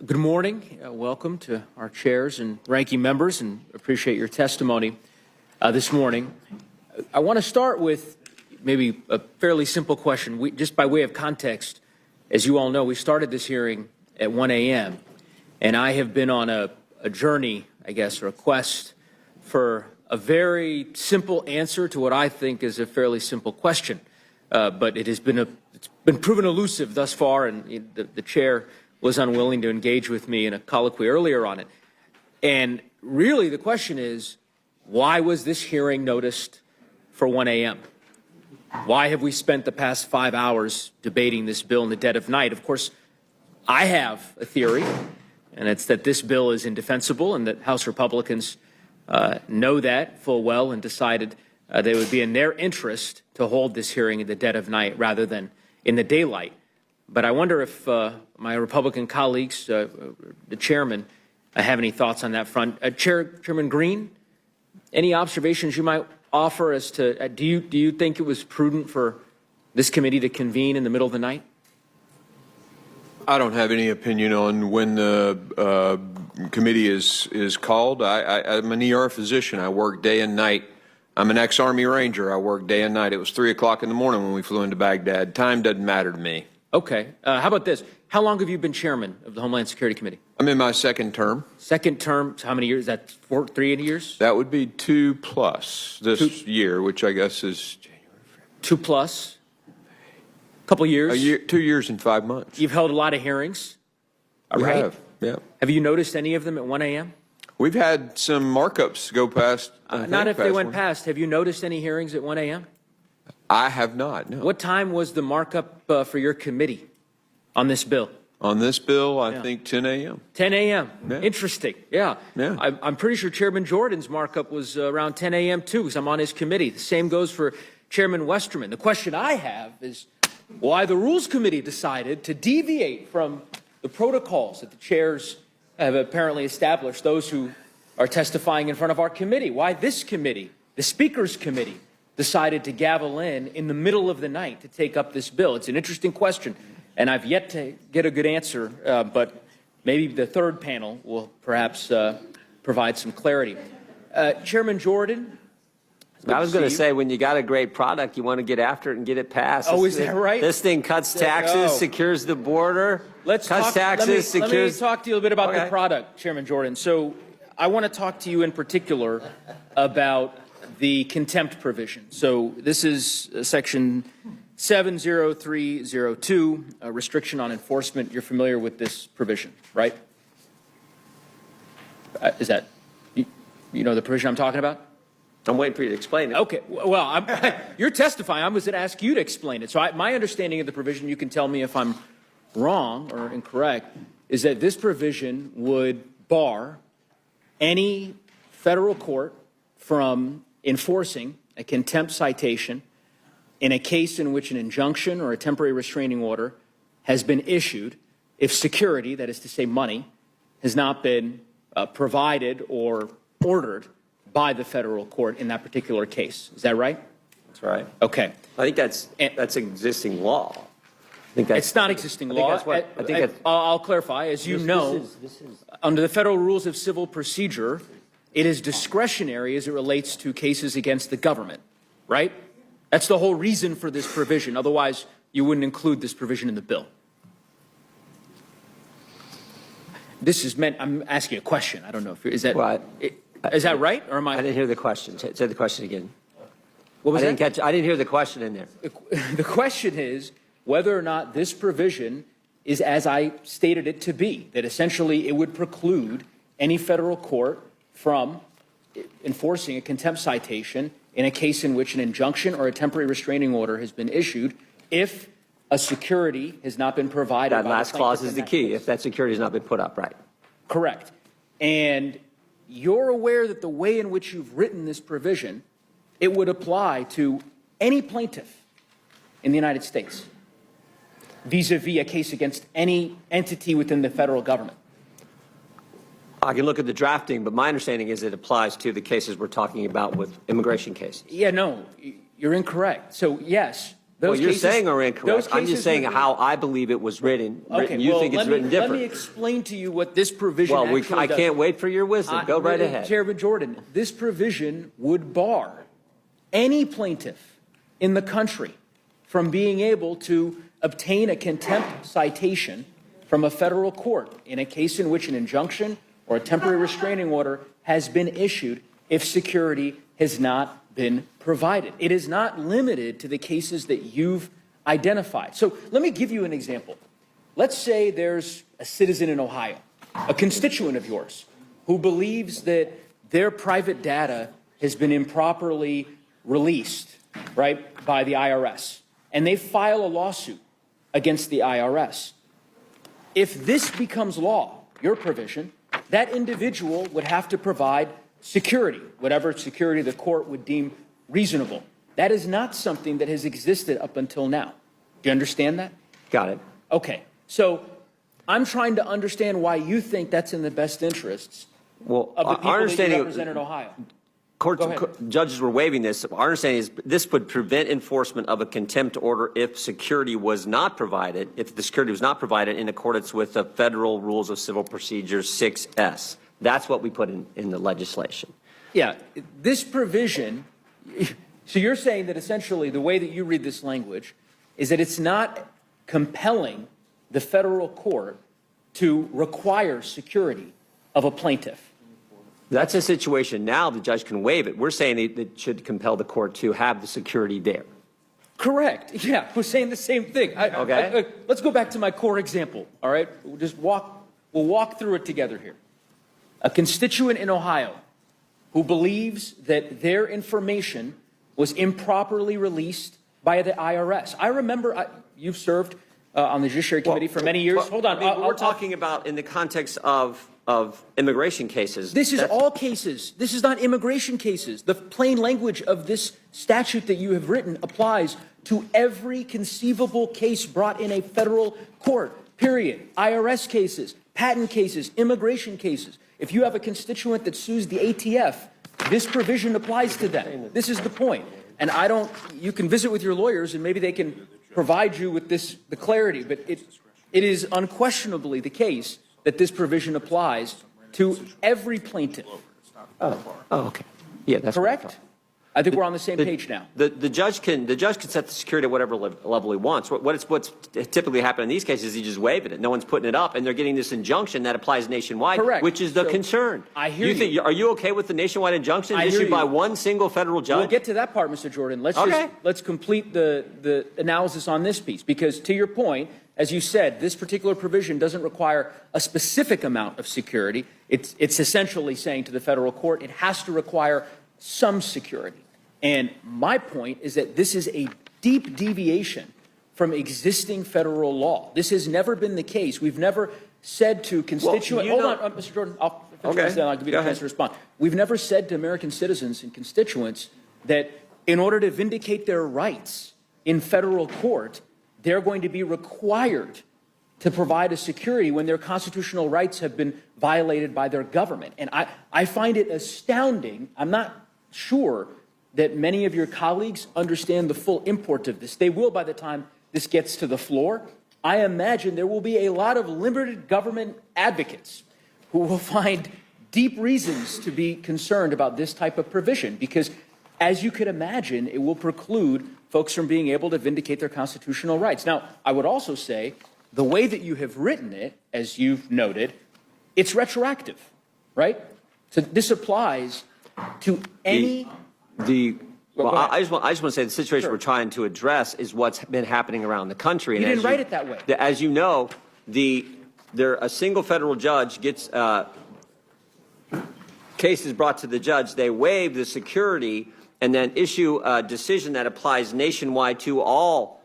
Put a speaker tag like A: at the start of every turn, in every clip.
A: Good morning. Welcome to our chairs and ranking members, and appreciate your testimony this morning. I want to start with maybe a fairly simple question. Just by way of context, as you all know, we started this hearing at 1 a.m., and I have been on a journey, I guess, or a quest for a very simple answer to what I think is a fairly simple question. But it's been proven elusive thus far, and the chair was unwilling to engage with me in a colloquy earlier on it. And really the question is, why was this hearing noticed for 1 a.m.? Why have we spent the past 5 hours debating this bill in the dead of night? Of course, I have a theory, and it's that this bill is indefensible and that House Republicans know that full well and decided that it would be in their interest to hold this hearing in the dead of night rather than in the daylight. But I wonder if my Republican colleagues, the chairman, have any thoughts on that front. Chairman Green, any observations you might offer as to, do you think it was prudent for this committee to convene in the middle of the night?
B: I don't have any opinion on when the committee is called. I'm an ER physician. I work day and night. I'm an ex-Army Ranger. I work day and night. It was 3 o'clock in the morning when we flew into Baghdad. Time doesn't matter to me.
A: Okay. How about this? How long have you been chairman of the Homeland Security Committee?
B: I'm in my second term.
A: Second term, how many years? Is that 3 years?
B: That would be 2+ this year, which I guess is January.
A: 2+? Couple years?
B: 2 years and 5 months.
A: You've held a lot of hearings,
B: We
A: right?
B: have, yeah.
A: Have you noticed any of them at 1 a.m.?
B: We've had some markups go past.
A: Not if they went past. Have you noticed any hearings at 1 a.m.?
B: I have not, no.
A: What time was the markup for your committee on this bill?
B: On this bill, I think 10 a.m.
A: 10 a.m.
B: Yeah.
A: Interesting. Yeah. I'm pretty sure Chairman Jordan's markup was around 10 a.m. too, because I'm on his committee. The same goes for Chairman Westerman. The question I have is why the Rules Committee decided to deviate from the protocols that the chairs have apparently established, those who are testifying in front of our committee. Why this committee, the Speaker's Committee, decided to gavel in the middle of the night to take up this bill. It's an interesting question, and I've yet to get a good answer, but maybe the third panel will perhaps provide some clarity. Chairman Jordan?
C: I was going to say, when you got a great product, you want to get after it and get it passed.
A: Oh, is that right?
C: This thing cuts taxes, secures the border.
A: Let me talk to you a little bit about the product, Chairman Jordan. So I want to talk to you in particular about the contempt provision. So this is section 70302, a restriction on enforcement. You're familiar with this provision, right? Is that, you know the provision I'm talking about?
C: I'm waiting for you to explain it.
A: Okay, well, you're testifying. I was going to ask you to explain it. So my understanding of the provision, you can tell me if I'm wrong or incorrect, is that this provision would bar any federal court from enforcing a contempt citation in a case in which an injunction or a temporary restraining order has been issued if security, that is to say money, has not been provided or ordered by the federal court in that particular case. Is that right?
C: That's right.
A: Okay.
C: I think that's existing law. I think that's,
A: it's not existing law. I'll clarify. As you know, under the federal rules of civil procedure, it is discretionary as it relates to cases against the government, right? That's the whole reason for this provision. Otherwise, you wouldn't include this provision in the bill. This is meant, I'm asking a question. I don't know if is that, is that right? Or am I
C: didn't hear the question. Say the question again.
A: What was that?
C: I didn't hear the question in there.
A: The question is whether or not this provision is as I stated it to be, that essentially it would preclude any federal court from enforcing a contempt citation in a case in which an injunction or a temporary restraining order has been issued if a security has not been provided.
C: That last clause is the key, if that security has not been put up, right?
A: Correct. And you're aware that the way in which you've written this provision, it would apply to any plaintiff in the United States vis-a-vis a case against any entity within the federal government.
C: I can look at the drafting, but my understanding is it applies to the cases we're talking about with immigration cases.
A: Yeah, no, you're incorrect. So yes,
C: What
A: Those
C: you're
A: cases-
C: saying are incorrect.
A: those
C: I'm just
A: cases
C: saying
A: would be-
C: how I believe it was written.
A: Okay,
C: You
A: well,
C: think it's written different.
A: Let me explain to you what this provision
C: Well,
A: actually
C: I
A: does.
C: can't wait for your wisdom. Go right ahead.
A: Chairman Jordan, this provision would bar any plaintiff in the country from being able to obtain a contempt citation from a federal court in a case in which an injunction or a temporary restraining order has been issued if security has not been provided. It is not limited to the cases that you've identified. So let me give you an example. Let's say there's a citizen in Ohio, a constituent of yours, who believes that their private data has been improperly released, right, by the IRS, and they file a lawsuit against the IRS. If this becomes law, your provision, that individual would have to provide security, whatever security the court would deem reasonable. That is not something that has existed up until now. Do you understand that?
C: Got it.
A: Okay. So I'm trying to understand why you think that's in the best interests
C: Well,
A: of the people
C: our
A: that you
C: understanding,
A: represent in Ohio.
C: courts,
A: Go ahead.
C: judges were waiving this. Our understanding is this would prevent enforcement of a contempt order if security was not provided, if the security was not provided in accordance with the Federal Rules of Civil Procedure 6S. That's what we put in the legislation.
A: Yeah, this provision, so you're saying that essentially the way that you read this language is that it's not compelling the federal court to require security of a plaintiff.
C: That's a situation now the judge can waive it. We're saying it should compel the court to have the security there.
A: Correct. Yeah, we're saying the same thing.
C: Okay.
A: Let's go back to my core example, all right? We'll walk through it together here. A constituent in Ohio who believes that their information was improperly released by the IRS. I remember you've served on the Judiciary Committee for many years. Hold on.
C: I mean, we're talking about in the context of immigration cases.
A: This is all cases. This is not immigration cases. The plain language of this statute that you have written applies to every conceivable case brought in a federal court, period. IRS cases, patent cases, immigration cases. If you have a constituent that sues the ATF, this provision applies to them. This is the point. And you can visit with your lawyers and maybe they can provide you with the clarity, but it is unquestionably the case that this provision applies to every plaintiff.
C: Oh, okay. Yeah, that's
A: correct. I think we're on the same page now.
C: The judge can set the security at whatever level he wants. What's typically happened in these cases is he just waiving it. No one's putting it up, and they're getting this injunction that applies nationwide,
A: Correct.
C: which is the
A: So,
C: concern.
A: I hear you.
C: Are you okay with the nationwide injunction
A: I hear
C: issued by
A: you.
C: one single federal judge?
A: We'll get to that part, Mr. Jordan. Let's complete the analysis on this piece, because to your point, as you said, this particular provision doesn't require a specific amount of security. It's essentially saying to the federal court it has to require some security. And my point is that this is a deep deviation from existing federal law. This has never been the case. We've never said to constituents, hold on, Mr. Jordan, I'll finish this, I'll give you the chance to respond. We've never said to American citizens and constituents that in order to vindicate their rights in federal court, they're going to be required to provide a security when their constitutional rights have been violated by their government. And I find it astounding. I'm not sure that many of your colleagues understand the full import of this. They will by the time this gets to the floor. I imagine there will be a lot of limited government advocates who will find deep reasons to be concerned about this type of provision, because as you could imagine, it will preclude folks from being able to vindicate their constitutional rights. Now, I would also say the way that you have written it, as you've noted, it's retroactive, right? So this applies to any...
C: I just want to say the situation we're trying to address is what's been happening around the country.
A: You didn't write it that way.
C: As you know, a single federal judge gets cases brought to the judge. They waive the security and then issue a decision that applies nationwide to all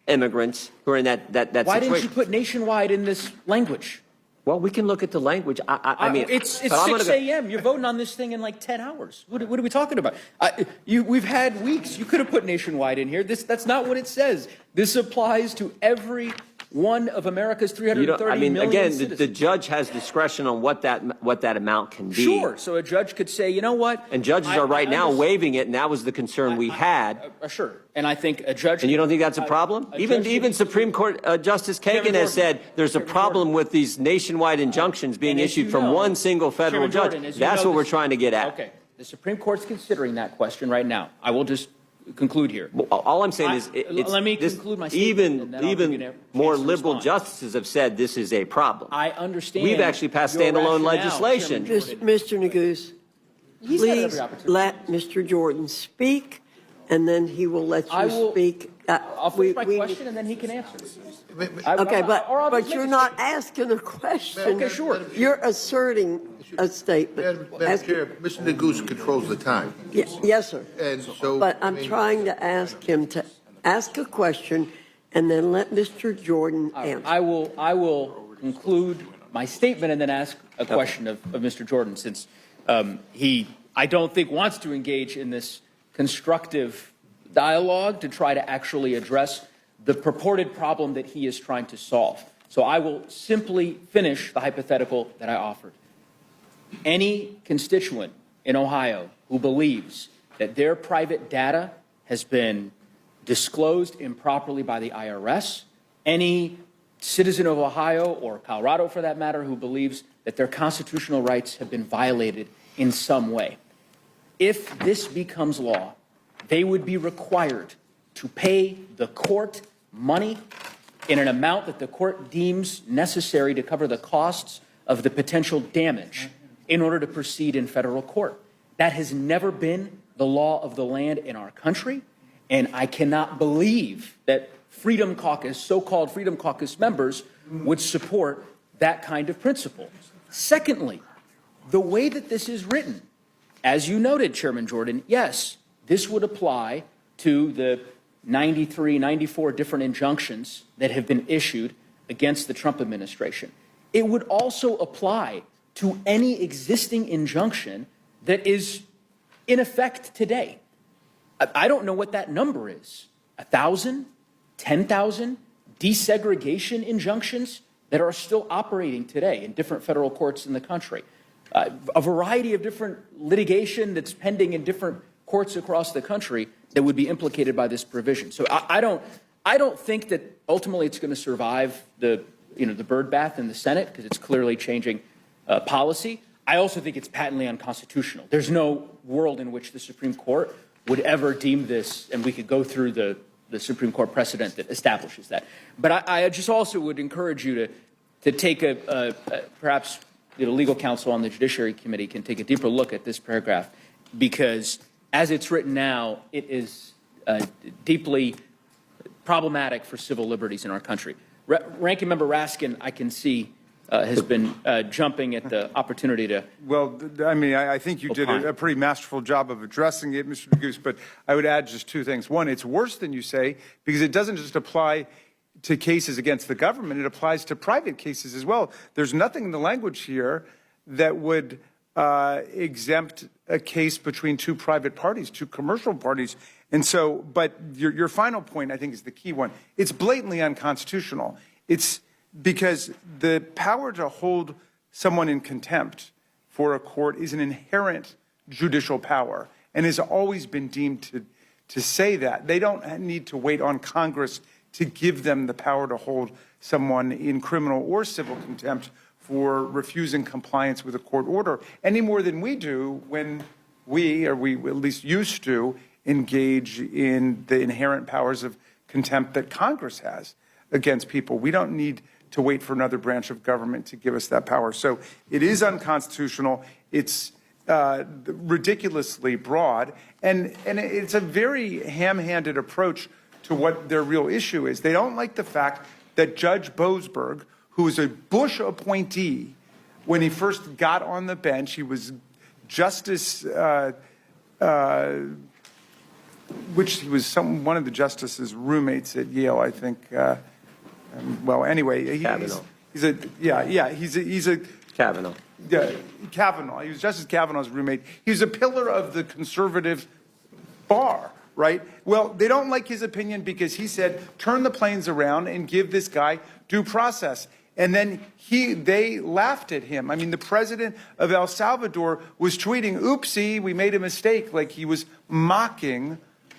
C: immigrants who are in that situation.
A: Why didn't you put nationwide in this language?
C: Well, we can look at the language. I mean,
A: it's 6 a.m. You're voting on this thing in like 10 hours. What are we talking about? We've had weeks. You could have put nationwide in here. That's not what it says. This applies to every one of America's
C: You
A: 330
C: don't, I mean,
A: million
C: again,
A: citizens.
C: the judge has discretion on what that amount can be.
A: Sure. So a judge could say, you know what?
C: And judges are right now waiving it, and that was the concern we had.
A: Sure. And I think a judge.
C: And you don't think that's a problem? Even Supreme Court Justice Kagan has said there's a problem with these nationwide injunctions being issued from one single federal judge. That's what we're trying to get at.
A: Okay. The Supreme Court's considering that question right now. I will just conclude here.
C: All I'm saying is,
A: let me conclude my statement,
C: even more liberal justices have said this is a problem.
A: I understand.
C: We've actually passed standalone legislation.
D: Mr. Neguse, please let Mr. Jordan speak, and then he will let you speak.
A: I'll finish my question, and then he can answer.
D: Okay, but you're not asking a question.
A: Okay, sure.
D: You're asserting a statement.
E: Madam Chair, Mr. Neguse controls the time.
D: Yes, sir.
E: And so,
D: But I'm trying to ask him to ask a question and then let Mr. Jordan answer.
A: I will conclude my statement and then ask a question of Mr. Jordan, since he, I don't think, wants to engage in this constructive dialogue to try to actually address the purported problem that he is trying to solve. So I will simply finish the hypothetical that I offered. Any constituent in Ohio who believes that their private data has been disclosed improperly by the IRS, any citizen of Ohio or Colorado, for that matter, who believes that their constitutional rights have been violated in some way, if this becomes law, they would be required to pay the court money in an amount that the court deems necessary to cover the costs of the potential damage in order to proceed in federal court. That has never been the law of the land in our country, and I cannot believe that Freedom Caucus, so-called Freedom Caucus members, would support that kind of principle. Secondly, the way that this is written, as you noted, Chairman Jordan, yes, this would apply to the 93, 94 different injunctions that have been issued against the Trump administration. It would also apply to any existing injunction that is in effect today. I don't know what that number is. 1,000, 10,000 desegregation injunctions that are still operating today in different federal courts in the country. A variety of different litigation that's pending in different courts across the country that would be implicated by this provision. So I don't think that ultimately it's going to survive the bird bath in the Senate, because it's clearly changing policy. I also think it's patently unconstitutional. There's no world in which the Supreme Court would ever deem this, and we could go through the Supreme Court precedent that establishes that. But I just also would encourage you to take perhaps legal counsel on the Judiciary Committee can take a deeper look at this paragraph, because as it's written now, it is deeply problematic for civil liberties in our country. Ranking Member Raskin, I can see, has been jumping at the opportunity to.
F: Well, I mean, I think you did a pretty masterful job of addressing it, Mr. Neguse, but I would add just two things. One, it's worse than you say, because it doesn't just apply to cases against the government, it applies to private cases as well. There's nothing in the language here that would exempt a case between two private parties, two commercial parties. And so, but your final point, I think, is the key one. It's blatantly unconstitutional. It's because the power to hold someone in contempt for a court is an inherent judicial power and has always been deemed to say that. They don't need to wait on Congress to give them the power to hold someone in criminal or civil contempt for refusing compliance with a court order, any more than we do when we at least used to, engage in the inherent powers of contempt that Congress has against people. We don't need to wait for another branch of government to give us that power. So it is unconstitutional. It's ridiculously broad, and it's a very ham-handed approach to what their real issue is. They don't like the fact that Judge Boasberg, who was a Bush appointee when he first got on the bench, he was Justice, which he was one of the justices' roommates at Yale, I think. Well, anyway, he's a
C: Kavanaugh.
F: Yeah, Kavanaugh. He was Justice Kavanaugh's roommate. He was a pillar of the conservative bar right? Well, they don't like his opinion because he said, turn the planes around and give this guy due process. And then they laughed at him. I mean, the president of El Salvador was tweeting, oopsie, we made a mistake, like he was mocking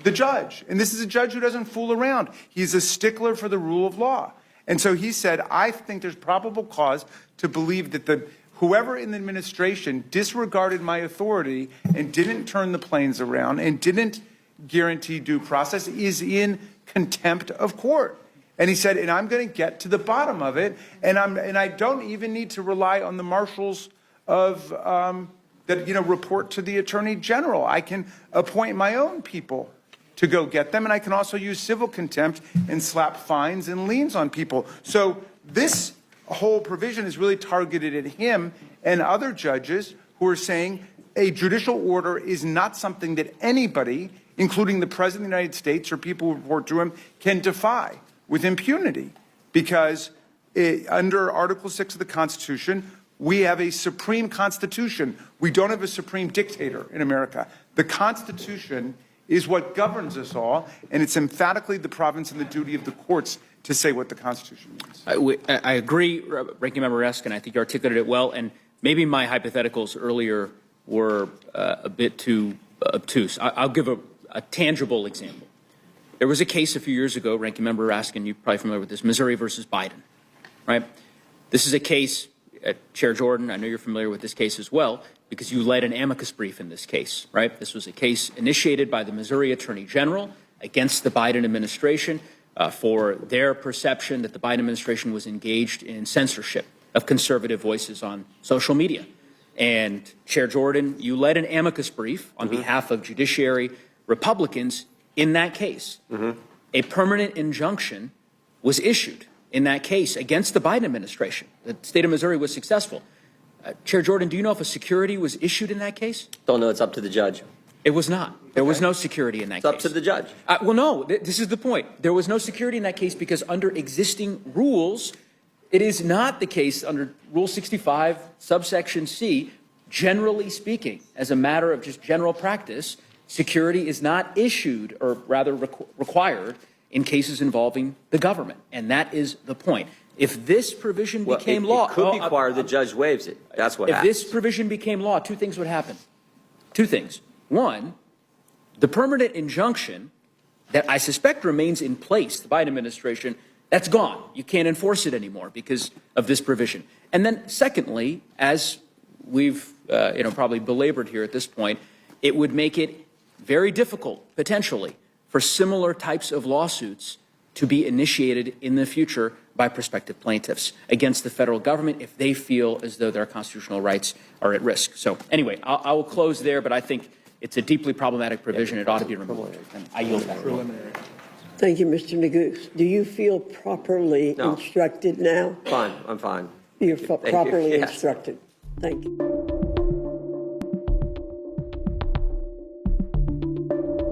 F: the judge. And this is a judge who doesn't fool around. He's a stickler for the rule of law. And so he said, I think there's probable cause to believe that whoever in the administration disregarded my authority and didn't turn the planes around and didn't guarantee due process is in contempt of court. And he said, and I'm going to get to the bottom of it, and I don't even need to rely on the marshals of that report to the attorney general. I can appoint my own people to go get them, and I can also use civil contempt and slap fines and liens on people. So this whole provision is really targeted at him and other judges who are saying a judicial order is not something that anybody, including the President of the United States or people who report to him, can defy with impunity, because under Article 6 of the Constitution, we have a supreme constitution. We don't have a supreme dictator in America. The Constitution is what governs us all, and it's emphatically the province and the duty of the courts to say what the Constitution means.
A: I agree, Ranking Member Raskin. I think you articulated it well, and maybe my hypotheticals earlier were a bit too obtuse. I'll give a tangible example. There was a case a few years ago, Ranking Member Raskin, you're probably familiar with this, Missouri versus Biden, right? This is a case, Chair Jordan, I know you're familiar with this case as well, because you led an amicus brief in this case, right? This was a case initiated by the Missouri Attorney General against the Biden administration for their perception that the Biden administration was engaged in censorship of conservative voices on social media. And Chair Jordan, you led an amicus brief on behalf of judiciary Republicans in that case. A permanent injunction was issued in that case against the Biden administration. The state of Missouri was successful. Chair Jordan, do you know if a security was issued in that case?
C: Don't know. It's up to the judge.
A: It was not. There was no security in that case.
C: It's up to the judge.
A: Well, no, this is the point. There was no security in that case because under existing rules, it is not the case under Rule 65, subsection C, generally speaking, as a matter of just general practice, security is not issued, or rather required, in cases involving the government. And that is the point. If this provision became law...
C: It could be required, the judge waives it. That's what happens.
A: If this provision became law, two things would happen. Two things. One, the permanent injunction that I suspect remains in place, the Biden administration, that's gone. You can't enforce it anymore because of this provision. And then secondly, as we've probably belabored here at this point, it would make it very difficult, potentially, for similar types of lawsuits to be initiated in the future by prospective plaintiffs against the federal government if they feel as though their constitutional rights are at risk. So anyway, I will close there, but I think it's a deeply problematic provision. It ought to be removed. And I yield back.
D: Thank you, Mr. Neguse. Do you feel properly instructed now?
C: Fine. I'm fine.
D: You're properly instructed. Thank you.